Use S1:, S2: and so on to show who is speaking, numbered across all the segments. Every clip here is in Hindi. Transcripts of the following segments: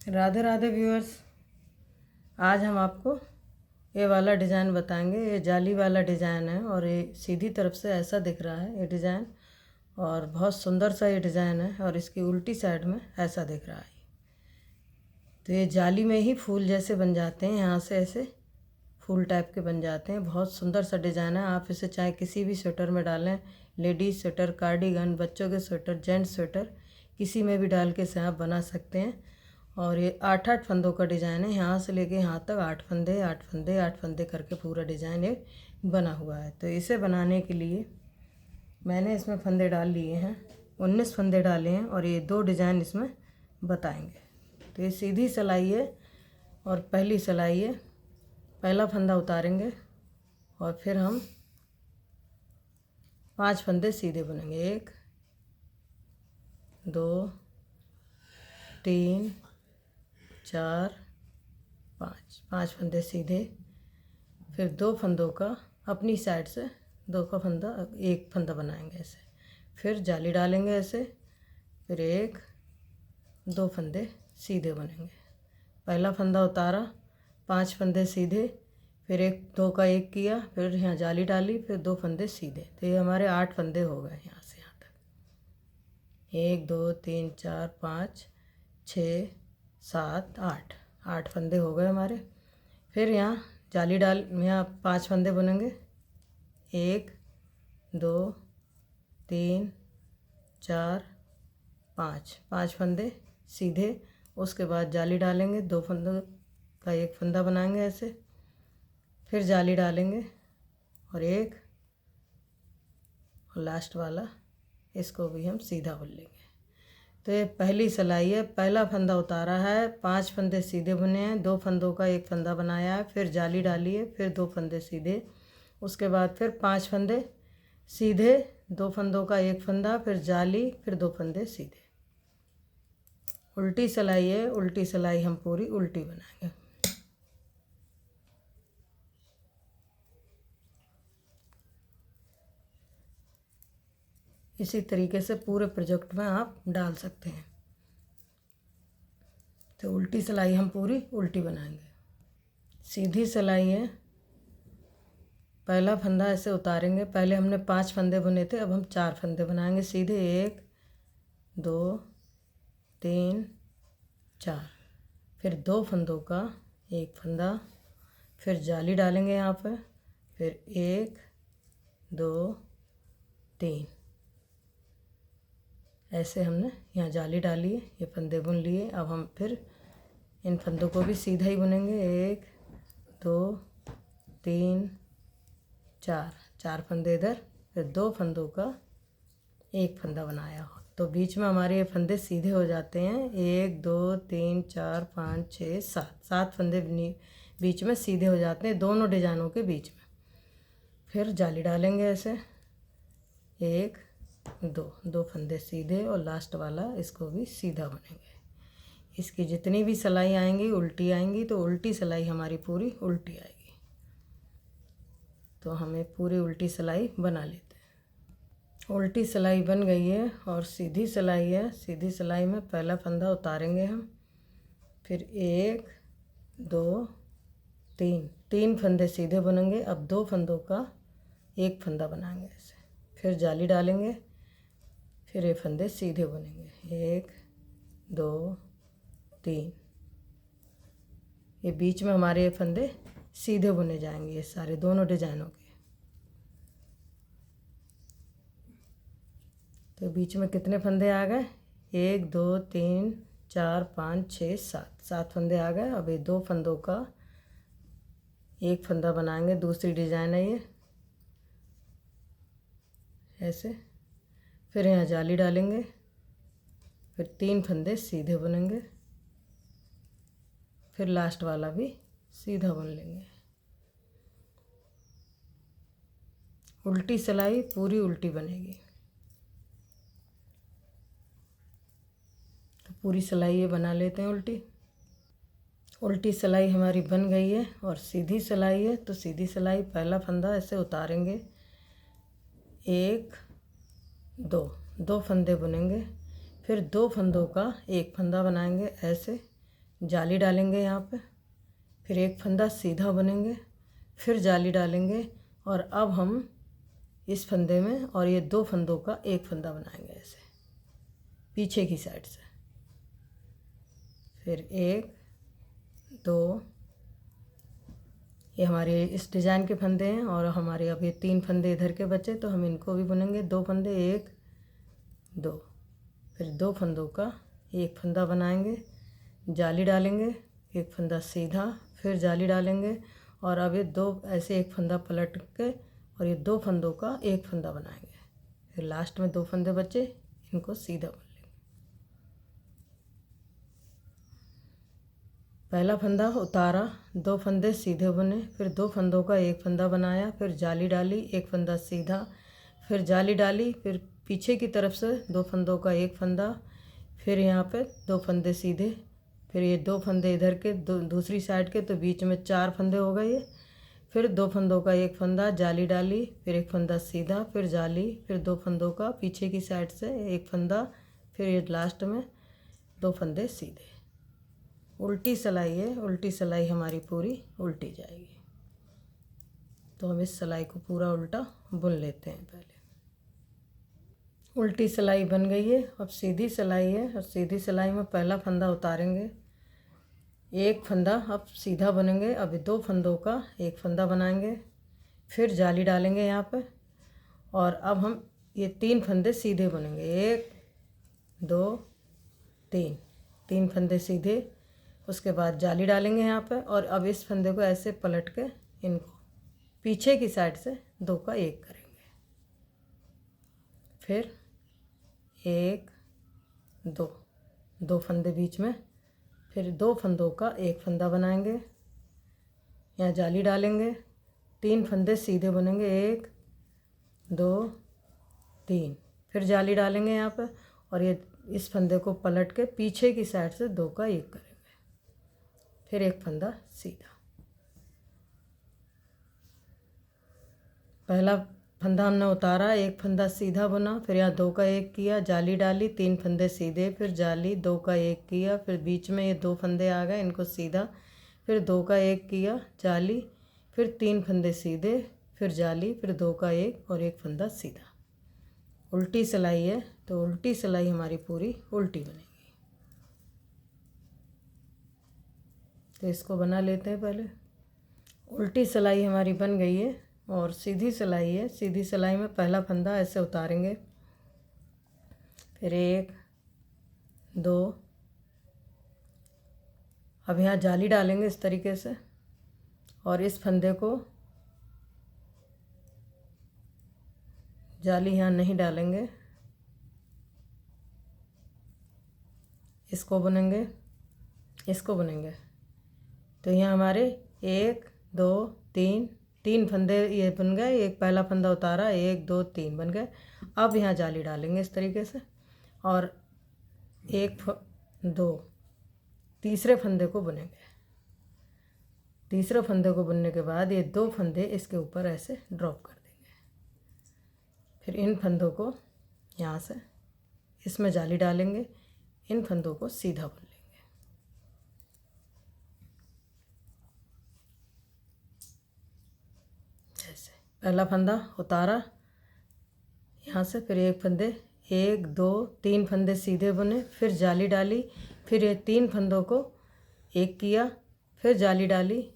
S1: राधे राधे व्यूअर्स। आज हम आपको ये वाला डिज़ाइन बताएंगे। ये जाली वाला डिज़ाइन है और ये सीधी तरफ से ऐसा दिख रहा है ये डिज़ाइन, और बहुत सुंदर सा ये डिज़ाइन है। और इसकी उल्टी साइड में ऐसा दिख रहा है। तो ये जाली में ही फूल जैसे बन जाते हैं, यहाँ से ऐसे फूल टाइप के बन जाते हैं। बहुत सुंदर सा डिज़ाइन है। आप इसे चाहे किसी भी स्वेटर में डालें, लेडीज़ स्वेटर, कार्डिगन, बच्चों के स्वेटर, जेंट्स स्वेटर, किसी में भी डाल के इसे आप बना सकते हैं। और ये 8-8 फंदों का डिज़ाइन है। यहाँ से लेके यहाँ तक 8 फंदे 8 फंदे 8 फंदे करके पूरा डिज़ाइन ये बना हुआ है। तो इसे बनाने के लिए मैंने इसमें फंदे डाल लिए हैं, 19 फंदे डाले हैं और ये 2 डिज़ाइन इसमें बताएंगे। तो ये सीधी सिलाई है और पहली सिलाई है। पहला फंदा उतारेंगे और फिर हम 5 फंदे सीधे बुनेंगे। 1 2 3 4 5 फंदे सीधे। फिर 2 फंदों का अपनी साइड से 2 का फंदा, 1 फंदा बनाएंगे ऐसे। फिर जाली डालेंगे ऐसे। फिर 1 2 फंदे सीधे बनेंगे। पहला फंदा उतारा, 5 फंदे सीधे, फिर 1 2 का 1 किया, फिर यहाँ जाली डाली, फिर 2 फंदे सीधे। तो ये हमारे 8 फंदे हो गए यहाँ से यहाँ तक। 1 2 3 4 5 6 7 8 फंदे हो गए हमारे। फिर यहाँ जाली डाल, यहाँ 5 फंदे बुनेंगे। 1 2 3 4 5 फंदे सीधे। उसके बाद जाली डालेंगे, 2 फंदों का 1 फंदा बनाएंगे ऐसे। फिर जाली डालेंगे और 1 और लास्ट वाला इसको भी हम सीधा बुन लेंगे। तो ये पहली सिलाई है। पहला फंदा उतारा है, 5 फंदे सीधे बुने हैं, 2 फंदों का 1 फंदा बनाया है, फिर जाली डाली है, फिर 2 फंदे सीधे। उसके बाद फिर 5 फंदे सीधे, 2 फंदों का 1 फंदा, फिर जाली, फिर 2 फंदे सीधे। उल्टी सिलाई है। उल्टी सिलाई हम पूरी उल्टी बनाएंगे। इसी तरीके से पूरे प्रोजेक्ट में आप डाल सकते हैं। तो उल्टी सिलाई हम पूरी उल्टी बनाएंगे। सीधी सिलाई है। पहला फंदा ऐसे उतारेंगे। पहले हमने 5 फंदे बुने थे, अब हम 4 फंदे बनाएंगे सीधे। 1 2 3 4। फिर 2 फंदों का 1 फंदा, फिर जाली डालेंगे यहाँ पर। फिर 1 2 3 ऐसे हमने यहाँ जाली डाली है, ये फंदे बुन लिए। अब हम फिर इन फंदों को भी सीधा ही बुनेंगे। 1 2 3 4 फंदे इधर, फिर 2 फंदों का 1 फंदा बनाया हो, तो बीच में हमारे ये फंदे सीधे हो जाते हैं। 1 2 3 4 5 6 7 फंदे बीच में सीधे हो जाते हैं, दोनों डिजाइनों के बीच में। फिर जाली डालेंगे ऐसे। 1 2 फंदे सीधे और लास्ट वाला इसको भी सीधा बुनेंगे। इसकी जितनी भी सिलाई आएंगी उल्टी आएंगी, तो उल्टी सिलाई हमारी पूरी उल्टी आएगी। तो हमें पूरी उल्टी सिलाई बना लेते हैं। उल्टी सिलाई बन गई है और सीधी सिलाई है। सीधी सिलाई में पहला फंदा उतारेंगे हम। फिर 1 2 3 फंदे सीधे बुनेंगे। अब 2 फंदों का 1 फंदा बनाएंगे ऐसे। फिर जाली डालेंगे, फिर ये फंदे सीधे बुनेंगे। 1 2 3। ये बीच में हमारे ये फंदे सीधे बुने जाएंगे, ये सारे दोनों डिजाइनों के। तो बीच में कितने फंदे आ गए? 1 2 3 4 5 6 7 फंदे आ गए। अब ये 2 फंदों का 1 फंदा बनाएंगे। दूसरी डिजाइन है ये ऐसे। फिर यहाँ जाली डालेंगे, फिर 3 फंदे सीधे बुनेंगे, फिर लास्ट वाला भी सीधा बुन लेंगे। उल्टी सिलाई पूरी उल्टी बनेगी। तो पूरी सिलाई ये बना लेते हैं उल्टी। उल्टी सिलाई हमारी बन गई है और सीधी सिलाई है। तो सीधी सिलाई पहला फंदा ऐसे उतारेंगे। 1 2 फंदे बुनेंगे। फिर 2 फंदों का 1 फंदा बनाएंगे ऐसे। जाली डालेंगे यहाँ पे, फिर एक फंदा सीधा बुनेंगे, फिर जाली डालेंगे, और अब हम इस फंदे में और ये 2 फंदों का एक फंदा बनाएंगे ऐसे पीछे की साइड से। फिर 1 2, ये हमारे इस डिज़ाइन के फंदे हैं, और हमारे अब ये 3 फंदे इधर के बचे, तो हम इनको भी बुनेंगे। 2 फंदे, 1 2, फिर 2 फंदों का एक फंदा बनाएंगे, जाली डालेंगे, एक फंदा सीधा, फिर जाली डालेंगे, और अब ये 2 ऐसे एक फंदा पलट के और ये 2 फंदों का एक फंदा बनाएंगे। फिर लास्ट में 2 फंदे बचे, इनको सीधा बुन लेंगे। पहला फंदा उतारा, 2 फंदे सीधे बुने, फिर 2 फंदों का एक फंदा बनाया, फिर जाली डाली, एक फंदा सीधा, फिर जाली डाली, फिर पीछे की तरफ से 2 फंदों का एक फंदा, फिर यहाँ पे 2 फंदे सीधे, फिर ये 2 फंदे इधर के दूसरी साइड के, तो बीच में 4 फंदे हो गए ये। फिर 2 फंदों का एक फंदा, जाली डाली, फिर एक फंदा सीधा, फिर जाली, फिर 2 फंदों का पीछे की साइड से एक फंदा, फिर ये लास्ट में 2 फंदे सीधे। उल्टी सिलाई है, उल्टी सिलाई हमारी पूरी उल्टी जाएगी। तो हम इस सिलाई को पूरा उल्टा बुन लेते हैं। पहले उल्टी सिलाई बन गई है, अब सीधी सिलाई है, और सीधी सिलाई में पहला फंदा उतारेंगे, एक फंदा अब सीधा बुनेंगे, अब 2 फंदों का एक फंदा बनाएंगे, फिर जाली डालेंगे यहाँ पे, और अब हम ये 3 फंदे सीधे बुनेंगे। 1 2 3, 3 फंदे सीधे, उसके बाद जाली डालेंगे यहाँ पे, और अब इस फंदे को ऐसे पलट के इनको पीछे की साइड से 2 का एक करेंगे। फिर 1 2, 2 फंदे बीच में, फिर 2 फंदों का एक फंदा बनाएंगे, यहाँ जाली डालेंगे, 3 फंदे सीधे बुनेंगे, 1 2 3, फिर जाली डालेंगे यहाँ पे, और ये इस फंदे को पलट के पीछे की साइड से 2 का एक करेंगे, फिर एक फंदा सीधा। पहला फंदा हमने उतारा, एक फंदा सीधा बुना, फिर यहाँ 2 का एक किया, जाली डाली, 3 फंदे सीधे, फिर जाली, 2 का एक किया, फिर बीच में ये 2 फंदे आ गए, इनको सीधा, फिर 2 का एक किया, जाली, फिर 3 फंदे सीधे, फिर जाली, फिर 2 का एक और एक फंदा सीधा। उल्टी सिलाई है, तो उल्टी सिलाई हमारी पूरी उल्टी बनेगी। तो इसको बना लेते हैं पहले। उल्टी सिलाई हमारी बन गई है, और सीधी सिलाई है। सीधी सिलाई में पहला फंदा ऐसे उतारेंगे, फिर 1 2, अब यहाँ जाली डालेंगे इस तरीके से, और इस फंदे को जाली यहाँ नहीं डालेंगे, इसको बुनेंगे, इसको बुनेंगे। तो यहाँ हमारे 1 2 3, 3 फंदे ये बन गए, एक पहला फंदा उतारा, 1 2 3 बन गए। अब यहाँ जाली डालेंगे इस तरीके से, और 1 2, तीसरे फंदे को बुनेंगे। तीसरे फंदे को बुनने के बाद ये 2 फंदे इसके ऊपर ऐसे ड्रॉप कर देंगे। फिर इन फंदों को यहाँ से इसमें जाली डालेंगे, इन फंदों को सीधा बुन लेंगे। ऐसे पहला फंदा उतारा यहाँ से, फिर एक फंदे 1 2 3 फंदे सीधे बुने, फिर जाली डाली, फिर ये 3 फंदों को एक किया, फिर जाली डाली,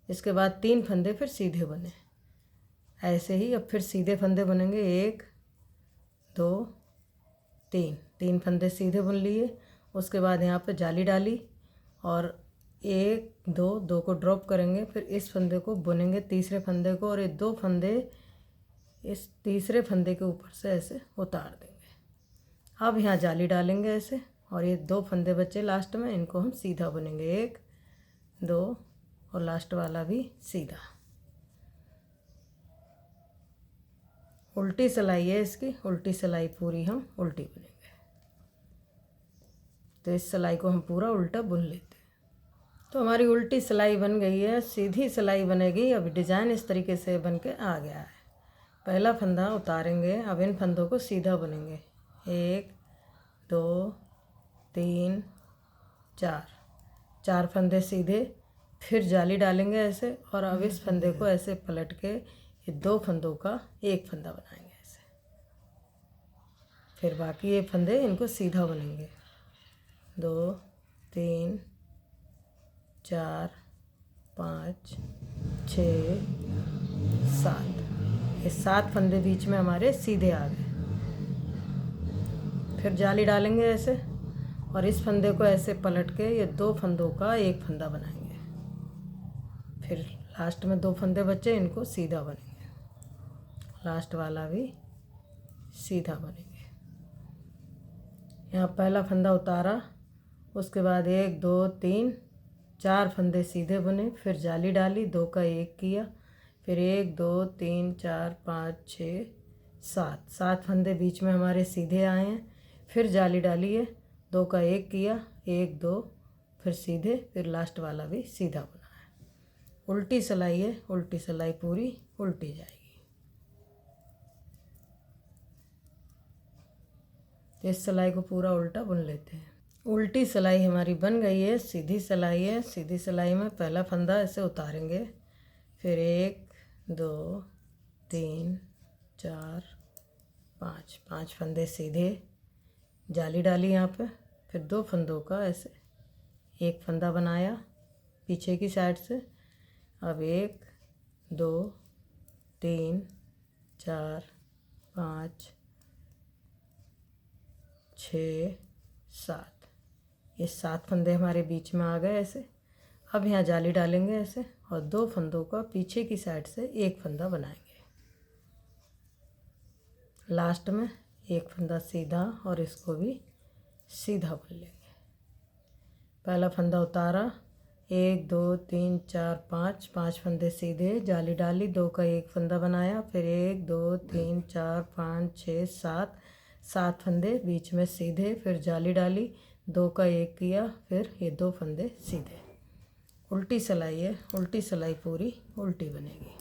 S1: इसके बाद 3 फंदे फिर सीधे बुने। ऐसे ही अब फिर सीधे फंदे बुनेंगे, 1 2 3, 3 फंदे सीधे बुन लिए। उसके बाद यहाँ पे जाली डाली, और 1 2 2 को ड्रॉप करेंगे, फिर इस फंदे को बुनेंगे, तीसरे फंदे को, और ये 2 फंदे इस तीसरे फंदे के ऊपर से ऐसे उतार देंगे। अब यहाँ जाली डालेंगे ऐसे, और ये 2 फंदे बचे लास्ट में, इनको हम सीधा बुनेंगे, 1 2, और लास्ट वाला भी सीधा। उल्टी सिलाई है इसकी, उल्टी सिलाई पूरी हम उल्टी बुनेंगे। तो इस सिलाई को हम पूरा उल्टा बुन लेते हैं। तो हमारी उल्टी सिलाई बन गई है, सीधी सिलाई बनेगी। अब डिज़ाइन इस तरीके से बन के आ गया है। पहला फंदा उतारेंगे, अब इन फंदों को सीधा बुनेंगे, 1 2 3 4, 4 फंदे सीधे, फिर जाली डालेंगे ऐसे, और अब इस फंदे को ऐसे पलट के ये 2 फंदों का एक फंदा बनाएंगे ऐसे। फिर बाकी ये फंदे इनको सीधा बनेंगे। 2 3 4 5 6 7, ये 7 फंदे बीच में हमारे सीधे आ गए। फिर जाली डालेंगे ऐसे, और इस फंदे को ऐसे पलट के ये 2 फंदों का एक फंदा बनाएंगे। फिर लास्ट में 2 फंदे बचे, इनको सीधा बनेंगे, लास्ट वाला भी सीधा बनेंगे। यहाँ पहला फंदा उतारा, उसके बाद 1 2 3 4 फंदे सीधे बने, फिर जाली डाली, 2 का 1 किया, फिर 1 2 3 4 5 6 7 फंदे बीच में हमारे सीधे आए हैं। फिर जाली डालिए, 2 का 1 किया, 1 2, फिर सीधे, फिर लास्ट वाला भी सीधा बना है। उल्टी सिलाई है, उल्टी सिलाई पूरी उल्टी जाएगी। इस सिलाई को पूरा उल्टा बुन लेते हैं। उल्टी सिलाई हमारी बन गई है। सीधी सिलाई है। सीधी सिलाई में पहला फंदा ऐसे उतारेंगे, फिर 1 2 3 4 5 फंदे सीधे, जाली डाली यहाँ पे, फिर 2 फंदों का ऐसे एक फंदा बनाया पीछे की साइड से। अब 1 2 3 4 5 6 7, ये 7 फंदे हमारे बीच में आ गए ऐसे। अब यहाँ जाली डालेंगे ऐसे, और 2 फंदों का पीछे की साइड से एक फंदा बनाएंगे। लास्ट में एक फंदा सीधा, और इसको भी सीधा बुन लेंगे। पहला फंदा उतारा, 1 2 3 4 5 फंदे सीधे, जाली डाली, 2 का एक फंदा बनाया, फिर 1 2 3 4 5 6 7 फंदे बीच में सीधे, फिर जाली डाली, 2 का 1 किया, फिर ये 2 फंदे सीधे। उल्टी सिलाई है, उल्टी सिलाई पूरी उल्टी बनेगी।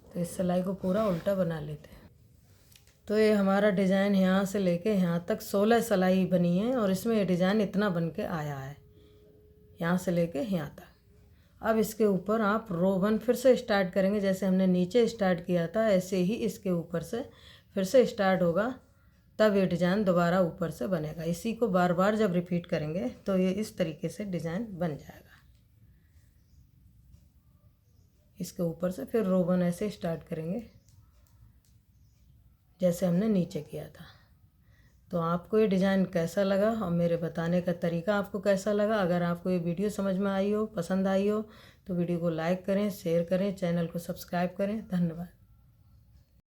S1: तो इस सिलाई को पूरा उल्टा बना लेते हैं। तो ये हमारा डिज़ाइन यहाँ से लेके यहाँ तक 16 सिलाई बनी है, और इसमें ये डिज़ाइन इतना बन के आया है, यहाँ से लेके यहाँ तक। अब इसके ऊपर आप रो 1 फिर से स्टार्ट करेंगे। जैसे हमने नीचे स्टार्ट किया था, ऐसे ही इसके ऊपर से फिर से स्टार्ट होगा, तब ये डिज़ाइन दोबारा ऊपर से बनेगा। इसी को बार बार जब रिपीट करेंगे तो ये इस तरीके से डिज़ाइन बन जाएगा। इसके ऊपर से फिर रो 1 ऐसे स्टार्ट करेंगे जैसे हमने नीचे किया था। तो आपको ये डिज़ाइन कैसा लगा और मेरे बताने का तरीका आपको कैसा लगा? अगर आपको ये वीडियो समझ में आई हो, पसंद आई हो, तो वीडियो को लाइक करें, शेयर करें, चैनल को सब्सक्राइब करें। धन्यवाद।